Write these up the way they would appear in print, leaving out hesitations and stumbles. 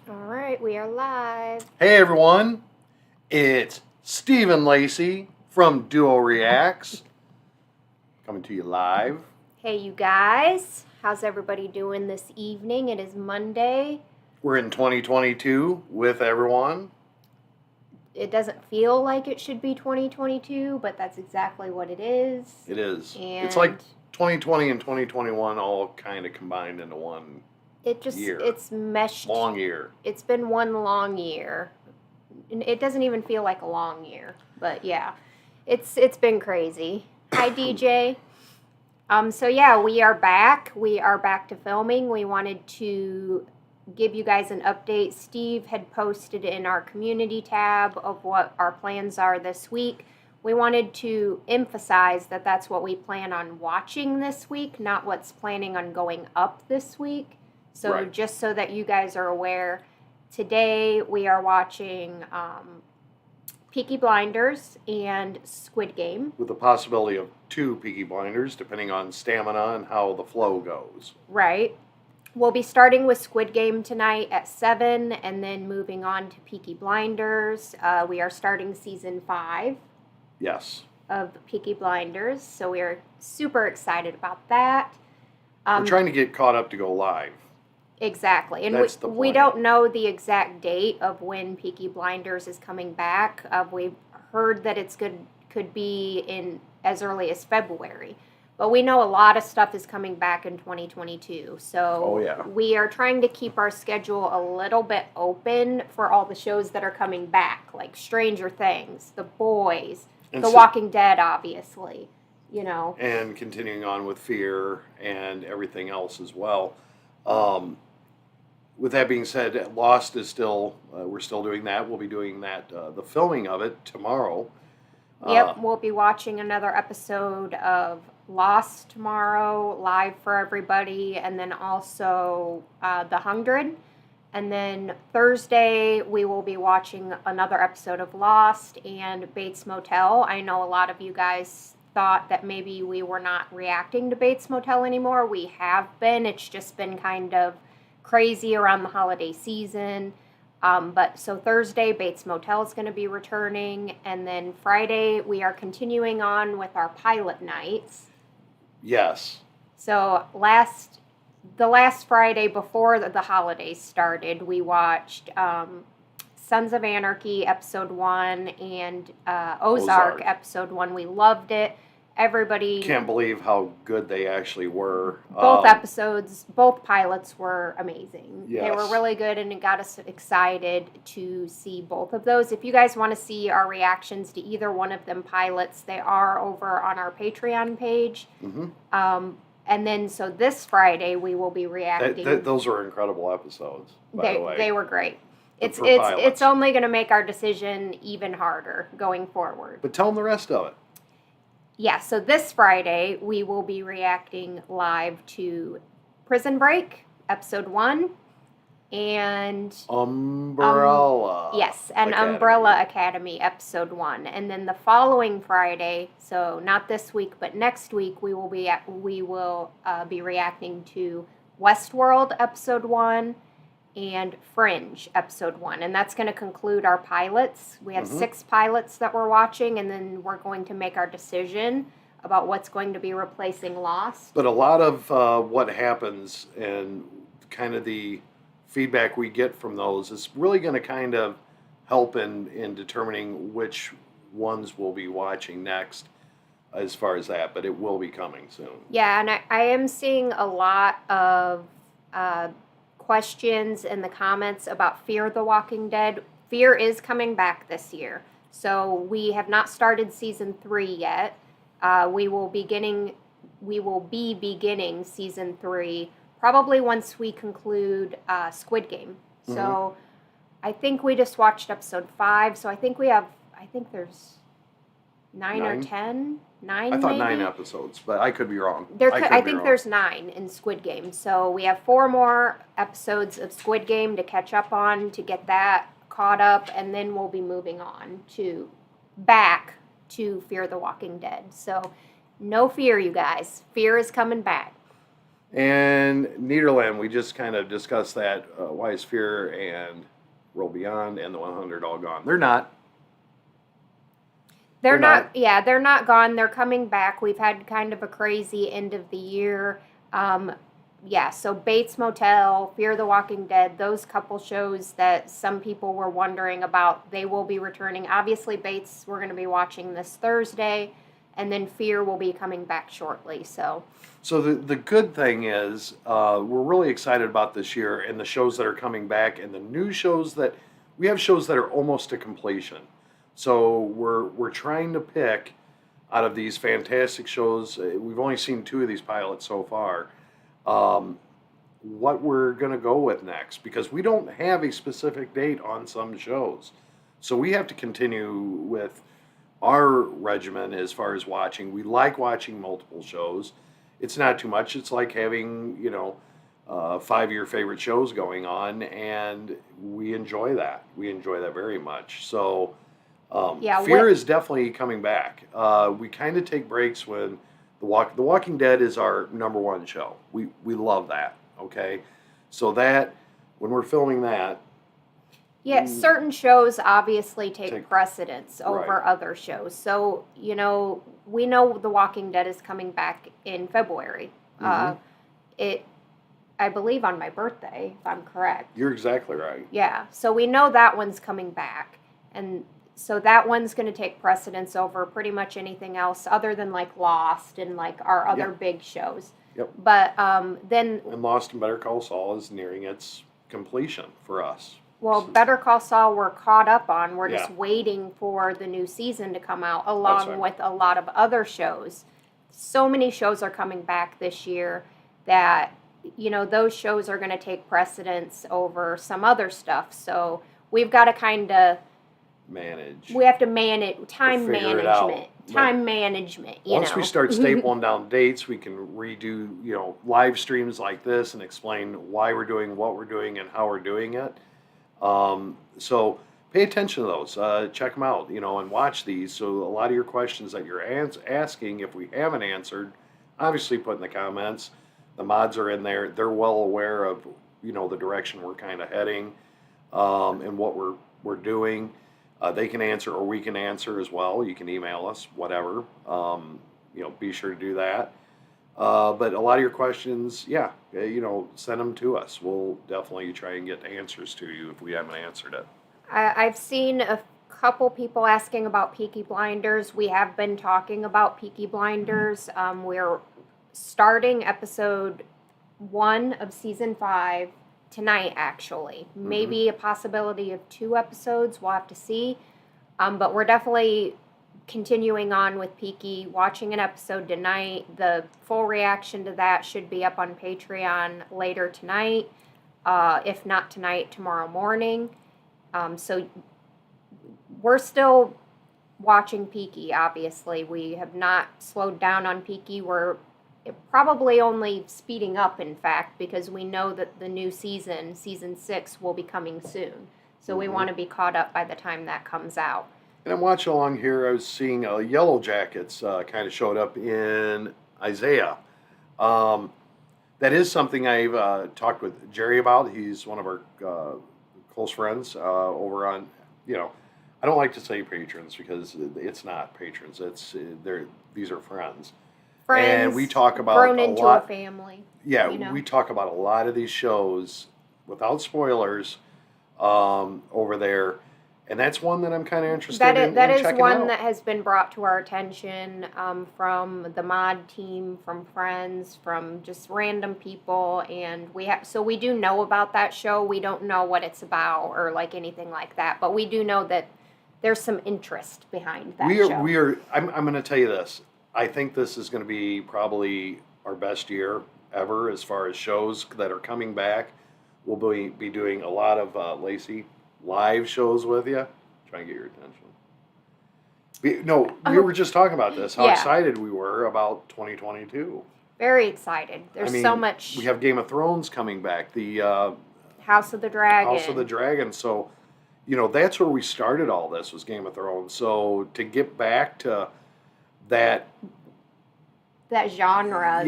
All right, we are live. Hey everyone, it's Stephen Lacey from Duo Reacts coming to you live. Hey, you guys. How's everybody doing this evening? It is Monday. We're in 2022 with everyone. It doesn't feel like it should be 2022, but that's exactly what it is. It is. And it's like 2020 and 2021 all kind of combined into one year. It's meshed. Long year. It's been one long year. And it doesn't even feel like a long year, but yeah. It's been crazy. Hi, DJ. So yeah, we are back. We are back to filming. We wanted to give you guys an update. Steve had posted in our community tab of what our plans are this week. We wanted to emphasize that that's what we plan on watching this week, not what's planning on going up this week. So Right. Just so that you guys are aware, today we are watching Peaky Blinders and Squid Game. With the possibility of 2 Peaky Blinders, depending on stamina and how the flow goes. Right. We'll be starting with Squid Game tonight at 7 and then moving on to Peaky Blinders. We are starting season 5 Yes. of Peaky Blinders, so we are super excited about that. We're trying to get caught up to go live. Exactly. And That's the we plan. don't know the exact date of when Peaky Blinders is coming back. We've heard that it's could be in as early as February. But we know a lot of stuff is coming back in 2022. So Oh, yeah. we are trying to keep our schedule a little bit open for all the shows that are coming back, like Stranger Things, The Boys, And The so- Walking Dead, obviously. You know. And continuing on with Fear and everything else as well. With that being said, Lost is still, we're still doing that. We'll be doing that, the filming of it tomorrow. Yep, we'll be watching another episode of Lost tomorrow, live for everybody, and then also The 100. And then Thursday, we will be watching another episode of Lost and Bates Motel. I know a lot of you guys thought that maybe we were not reacting to Bates Motel anymore. We have been. It's just been kind of crazy around the holiday season. But so Thursday, Bates Motel is going to be returning. And then Friday, we are continuing on with our pilot nights. Yes. So the last Friday before the holidays started, we watched Sons of Anarchy episode 1 and Ozark episode 1. We loved it. Everybody Can't believe how good they actually were. both episodes, both pilots were amazing. Yes. They were really good, and it got us excited to see both of those. If you guys want to see our reactions to either one of them pilots, they are over on our Patreon page. Mm-hmm. And then, so this Friday, we will be reacting. Those were incredible episodes, by the way. They were great. It's pilots. only going to make our decision even harder going forward. But tell them the rest of it. Yeah, so this Friday, we will be reacting live to Prison Break, episode 1, and Umbrella. yes, and Academy. Umbrella Academy, episode 1. And then the following Friday, so not this week, but next week, we will be reacting to Westworld, episode 1, and Fringe, episode 1. And that's going to conclude our pilots. We have 6 pilots that we're watching, and then we're going to make our decision about what's going to be replacing Lost. But a lot of what happens and kind of the feedback we get from those is really going to kind of help in determining which ones we'll be watching next as far as that. But it will be coming soon. Yeah, and I am seeing a lot of questions in the comments about Fear the Walking Dead. Fear is coming back this year. So we have not started season 3 yet. We will be beginning season 3 probably once we conclude Squid Game. So I think we just watched episode 5. So I think there's 9 or 10. 9 I thought maybe? 9 episodes, but I could be wrong. I think there's 9 in Squid Game. So we have 4 more episodes of Squid Game to catch up on, to get that caught up, and then we'll be moving on back to Fear the Walking Dead. So no fear, you guys. Fear is coming back. And Nederland, we just kind of discussed that. Why is Fear and Roll Beyond and the 100 all gone? They're not. They're not. Yeah, they're not gone. They're coming back. We've had kind of a crazy end of the year. Yeah, so Bates Motel, Fear the Walking Dead, those couple shows that some people were wondering about, they will be returning. Obviously, Bates, we're going to be watching this Thursday, and then Fear will be coming back shortly. So the good thing is we're really excited about this year and the shows that are coming back and the new shows that we have shows that are almost to completion. So we're trying to pick out of these fantastic shows. We've only seen 2 of these pilots so far. What we're going to go with next, because we don't have a specific date on some shows. So we have to continue with our regimen as far as watching. We like watching multiple shows. It's not too much. It's like having, 5 of your favorite shows going on, and we enjoy that. We enjoy that very much. So Fear is definitely coming back. We kind of take breaks when The Walking Dead is our number 1 show. We love that, okay? So that, when we're filming that... Yeah, certain shows obviously take precedence over other shows. So, we know The Walking Dead is coming back in February. I believe on my birthday, if I'm correct. You're exactly right. Yeah, so we know that one's coming back. And so that one's going to take precedence over pretty much anything else other than like Lost and like our other big shows. Yep. But then... And Lost and Better Call Saul is nearing its completion for us. Well, Better Call Saul we're caught up on. We're just waiting for the new season to come out along with a lot of other shows. So many shows are coming back this year that, those shows are going to take precedence over some other stuff. So we've got to kind of... manage. We have to manage time management. Once we start stapling down dates, we can redo, live streams like this and explain why we're doing what we're doing and how we're doing it. So pay attention to those. Check them out, and watch these. So a lot of your questions that you're asking, if we haven't answered, obviously put in the comments. The mods are in there. They're well aware of, the direction we're kind of heading, and what we're doing. They can answer, or we can answer as well. You can email us, whatever. Be sure to do that. But a lot of your questions, send them to us. We'll definitely try and get answers to you if we haven't answered it. I've seen a couple people asking about Peaky Blinders. We have been talking about Peaky Blinders. We're starting episode 1 of season 5 tonight, actually. Maybe a possibility of 2 episodes. We'll have to see. But we're definitely continuing on with Peaky, watching an episode tonight. The full reaction to that should be up on Patreon later tonight. If not tonight, tomorrow morning. So we're still watching Peaky, obviously. We have not slowed down on Peaky. We're probably only speeding up, in fact, because we know that the new season 6, will be coming soon. So we want to be caught up by the time that comes out. And I'm watching along here. I was seeing Yellow Jackets kind of showed up in Isaiah. That is something I've talked with Jerry about. He's one of our close friends over on, I don't like to say patrons because it's not patrons. These are friends. And we talk about grown into a family. Yeah, we talk about a lot of these shows without spoilers over there, and that's one that I'm kind of interested in. That is one that has been brought to our attention from the mod team, from friends, from just random people, and we do know about that show. We don't know what it's about or like anything like that, but we do know that there's some interest behind that show. I'm going to tell you this. I think this is going to be probably our best year ever as far as shows that are coming back. We'll be doing a lot of Lacey live shows with you. Trying to get your attention. We were just talking about this. How excited we were about 2022. Very excited. There's so much. We have Game of Thrones coming back. The House of the Dragon. House of the Dragon. So, that's where we started all this was Game of Thrones. So to get back to that genre,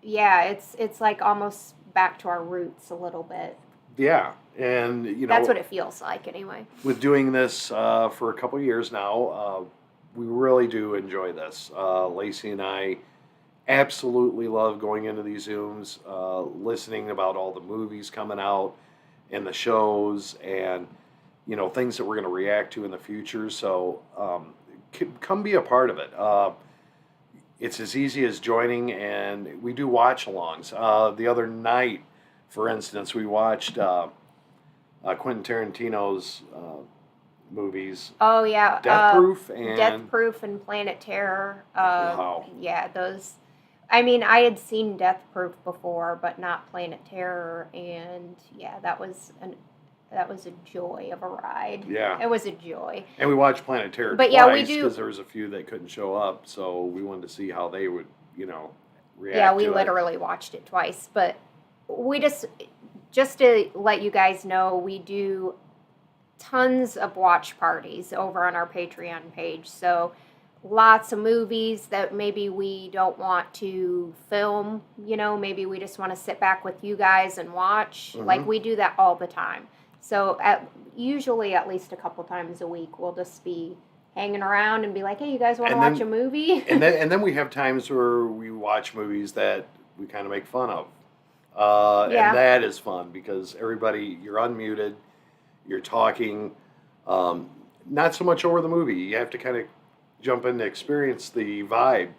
Yeah, it's like almost back to our roots a little bit. Yeah, and That's what it feels like anyway. with doing this for a couple years now, we really do enjoy this. Lacey and I absolutely love going into these Zooms, listening about all the movies coming out and the shows, and things that we're going to react to in the future. So come be a part of it. It's as easy as joining, and we do watch-alongs. The other night, for instance, we watched Quentin Tarantino's movies. Oh yeah, Death Proof and Death Proof and Planet Terror. Wow. Yeah, those. I mean, I had seen Death Proof before, but not Planet Terror, and yeah, that was a joy of a ride. Yeah. It was a joy. And we watched Planet Terror But twice yeah, we do. because there was a few that couldn't show up, so we wanted to see how they would, react. Yeah, we to it. literally watched it twice, but we just to let you guys know, we do tons of watch parties over on our Patreon page. So lots of movies that maybe we don't want to film, maybe we just want to sit back with you guys and watch. Mhm. Like we do that all the time. So usually at least a couple times a week, we'll just be hanging around and be like, hey, you guys want to watch a movie? and then we have times where we watch movies that we kind of make fun of. Yeah. And that is fun because everybody, you're unmuted, you're talking, not so much over the movie. You have to kind of jump in to experience the vibe.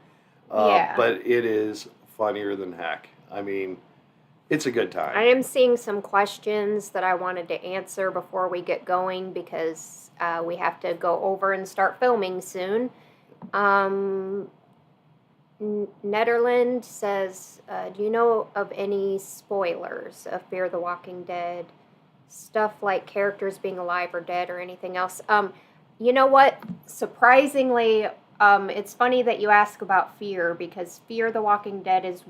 Yeah. But it is funnier than heck. I mean, it's a good time. I am seeing some questions that I wanted to answer before we get going because we have to go over and start filming soon. Netherland says, do you know of any spoilers of Fear the Walking Dead? Stuff like characters being alive or dead or anything else? You know what? Surprisingly, it's funny that you ask about Fear because Fear the Walking Dead is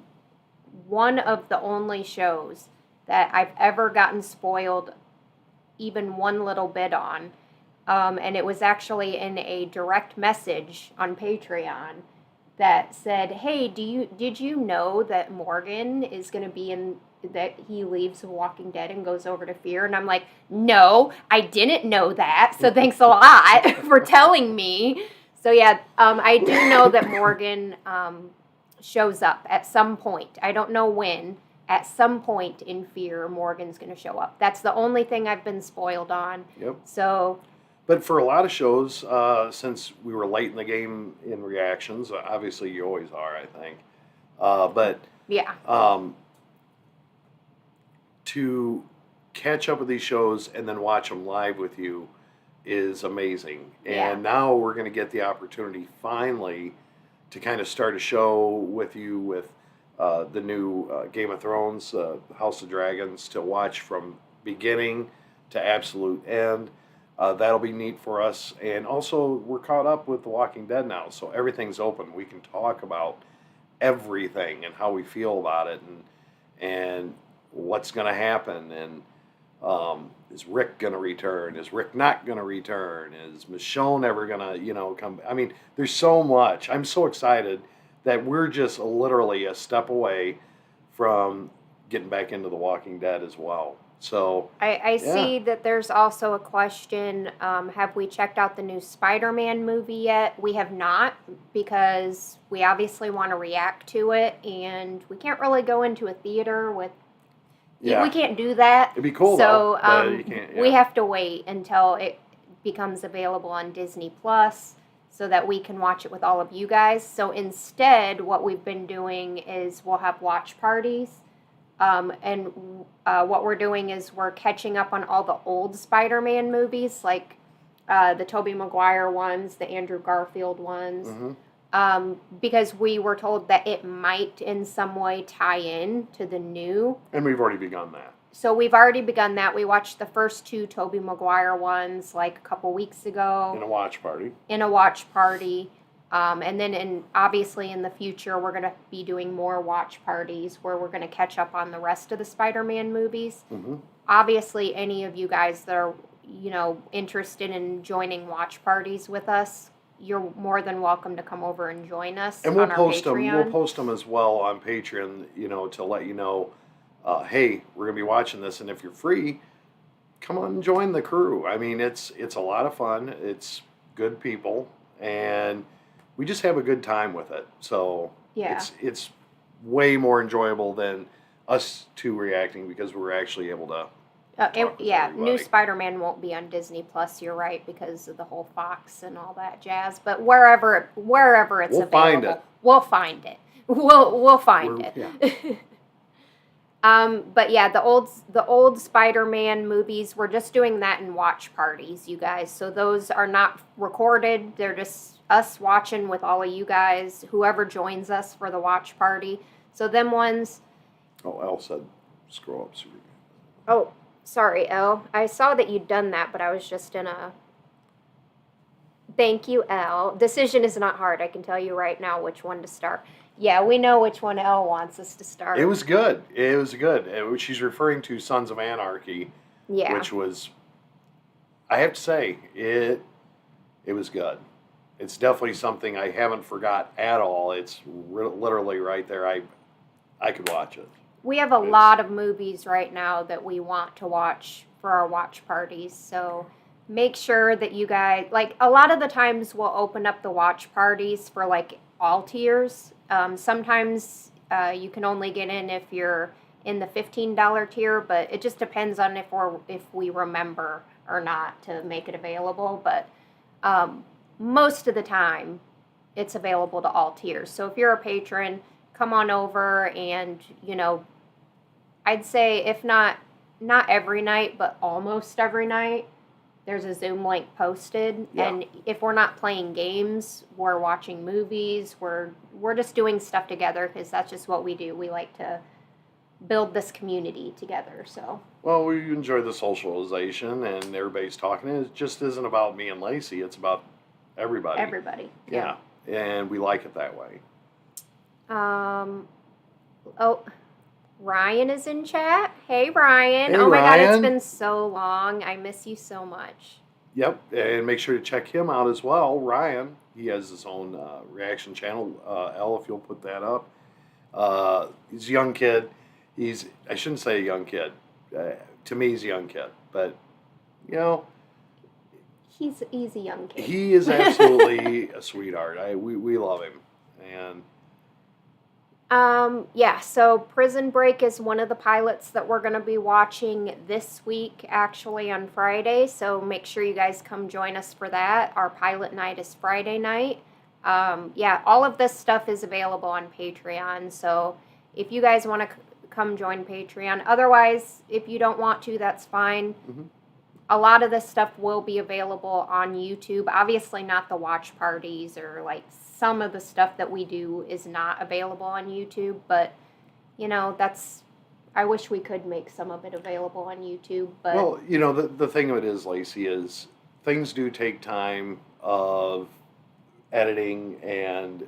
one of the only shows that I've ever gotten spoiled even one little bit on. And it was actually in a direct message on Patreon that said, hey, did you know that Morgan is going to be in, that he leaves The Walking Dead and goes over to Fear? And I'm like, no, I didn't know that. So thanks a lot for telling me. So yeah, I do know that Morgan shows up at some point. I don't know when. At some point in Fear, Morgan's going to show up. That's the only thing I've been spoiled on. Yep. So, but for a lot of shows, since we were late in the game in reactions, obviously you always are, I think. But yeah. To catch up with these shows and then watch them live with you is amazing. Yeah. And now we're going to get the opportunity finally to kind of start a show with you with the new Game of Thrones, House of Dragons, to watch from beginning to absolute end. That'll be neat for us. And also, we're caught up with The Walking Dead now, so everything's open. We can talk about everything and how we feel about it and what's going to happen. And is Rick going to return? Is Rick not going to return? Is Michonne ever going to, come? I mean, there's so much. I'm so excited that we're just literally a step away from getting back into The Walking Dead as well. So I see that there's also a question, have we checked out the new Spider-Man movie yet? We have not, because we obviously want to react to it, and we can't really go into a theater with... Yeah. We can't do that. It'd be cool, so, though, but you can't. Yeah. We have to wait until it becomes available on Disney Plus so that we can watch it with all of you guys. So instead, what we've been doing is we'll have watch parties. And what we're doing is we're catching up on all the old Spider-Man movies, like the Tobey Maguire ones, the Andrew Garfield ones, because we were told that it might in some way tie in to the new. And we've already begun that. So we've already begun that. We watched the first two Tobey Maguire ones like a couple weeks ago. In a watch party. And then obviously in the future, we're going to be doing more watch parties where we're going to catch up on the rest of the Spider-Man movies. Mm-hmm. Obviously, any of you guys that are, interested in joining watch parties with us, you're more than welcome to come over and join us And we'll on our post them. Patreon. We'll post them as well on Patreon. To let you know, hey, we're gonna be watching this, and if you're free, come on and join the crew. I mean, it's a lot of fun. It's good people, and we just have a good time with it. So Yeah. it's way more enjoyable than us two reacting because we're actually able to. New Spider-Man won't be on Disney Plus. You're right, because of the whole Fox and all that jazz. But wherever it's We'll available, find it. we'll find it. We'll find it. Yeah. But yeah, the old Spider-Man movies, we're just doing that in watch parties, you guys. So those are not recorded. They're just us watching with all of you guys, whoever joins us for the watch party. So them ones. Oh, Elle said, scroll up. Oh, sorry, Elle. I saw that you'd done that, but I was just in a... Thank you, Elle. Decision is not hard. I can tell you right now which one to start. Yeah, we know which one Elle wants us to start. It was good. She's referring to Sons of Anarchy, yeah. which was, I have to say, it was good. It's definitely something I haven't forgot at all. It's literally right there. I could watch it. We have a lot of movies right now that we want to watch for our watch parties, so make sure that you guys, like, a lot of the times we'll open up the watch parties for, like, all tiers. Sometimes you can only get in if you're in the $15 tier, but it just depends on if we remember or not to make it available. But most of the time, it's available to all tiers. So if you're a patron, come on over, and I'd say if not every night, but almost every night, there's a Zoom link posted. Yeah. And if we're not playing games, we're watching movies, we're just doing stuff together, because that's just what we do. We like to build this community together. So well, we enjoy the socialization, and everybody's talking. It just isn't about me and Lacey. It's about everybody. Yeah. And we like it that way. Ryan is in chat. Hey, Ryan. Hey, oh my God, it's Ryan. been so long. I miss you so much. Yep, and make sure to check him out as well, Ryan. He has his own reaction channel. Elle, if you'll put that up. He's a young kid. I shouldn't say a young kid. To me, he's a young kid. But, He's a young kid. he is absolutely a sweetheart. We love him. And so Prison Break is one of the pilots that we're going to be watching this week, actually on Friday. So make sure you guys come join us for that. Our pilot night is Friday night. All of this stuff is available on Patreon. So if you guys want to come join Patreon, otherwise, if you don't want to, that's fine. Mm-hmm. A lot of this stuff will be available on YouTube. Obviously not the watch parties, or like some of the stuff that we do is not available on YouTube, but I wish we could make some of it available on YouTube. But well, the thing of it is, Lacey, is things do take time of editing, and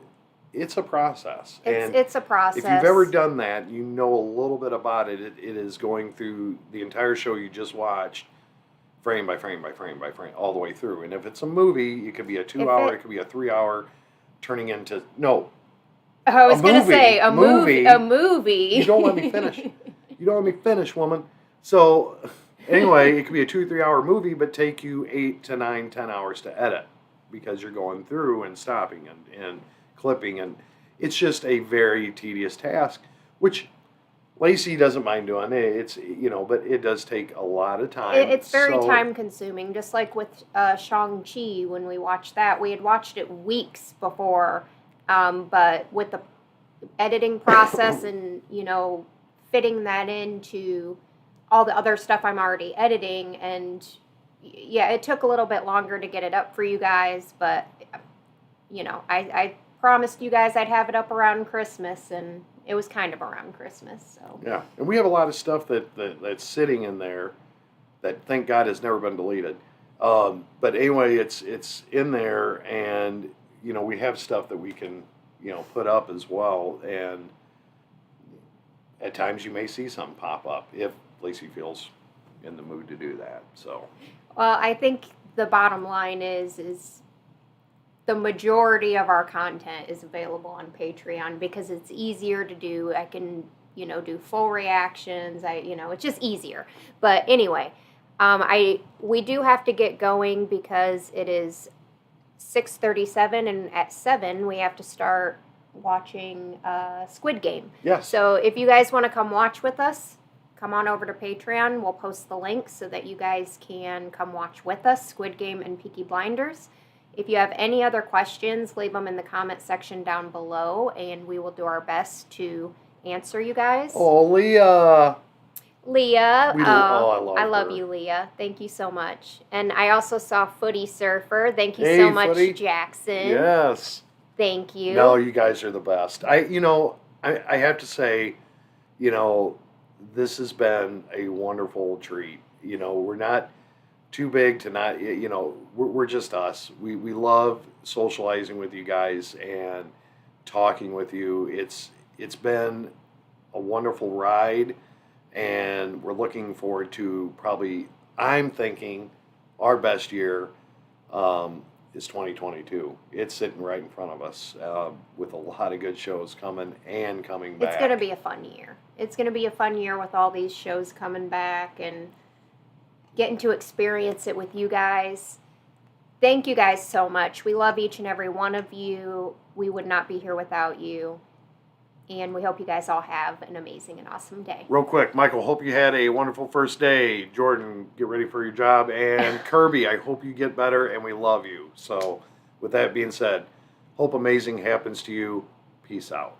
it's a process. It's a process. If you've ever done that, you know a little bit about it. It is going through the entire show you just watched, frame by frame by frame by frame, all the way through. And if it's a movie, it could be a 2-hour, it could be a 3-hour, turning into I was going to say a movie. You don't let me finish. You don't let me finish, woman. So anyway, it could be a 2 or 3 hour movie, but take you 8 to 9, 10 hours to edit, because you're going through and stopping and clipping, and it's just a very tedious task, which Lacey doesn't mind doing. It's but it does take a lot of time. It's very time consuming. Just like with Shang-Chi, when we watched that, we had watched it weeks before, but with the editing process and fitting that into all the other stuff I'm already editing, and it took a little bit longer to get it up for you guys, but I promised you guys I'd have it up around Christmas, and it was kind of around Christmas. So yeah, and we have a lot of stuff that's sitting in there that, thank God, has never been deleted. But anyway, it's in there, and we have stuff that we can put up as well, and at times you may see something pop up if Lacey feels in the mood to do that. So, well, I think the bottom line is the majority of our content is available on Patreon because it's easier to do. I can, do full reactions. It's just easier. But anyway, we do have to get going because it is 6:37, and at 7 we have to start watching Squid Game. Yes. So if you guys want to come watch with us, come on over to Patreon. We'll post the link so that you guys can come watch with us, Squid Game and Peaky Blinders. If you have any other questions, leave them in the comment section down below, and we will do our best to answer you guys. Oh, Leah. Leah. I love her. you, Leah. Thank you so much. And I also saw Footy Surfer. Thank you Hey, so much, Footy. Jackson. Yes. Thank you. No, you guys are the best. I have to say, this has been a wonderful treat. We're not too big to not, we're just us. We love socializing with you guys and talking with you. It's been a wonderful ride, and we're looking forward to probably, I'm thinking, our best year is 2022. It's sitting right in front of us with a lot of good shows coming back. It's going to be a fun year. It's going to be a fun year with all these shows coming back and getting to experience it with you guys. Thank you guys so much. We love each and every one of you. We would not be here without you. And we hope you guys all have an amazing and awesome day. Real quick, Michael, hope you had a wonderful first day. Jordan, get ready for your job. And Kirby, I hope you get better, and we love you. So with that being said, hope amazing happens to you. Peace out.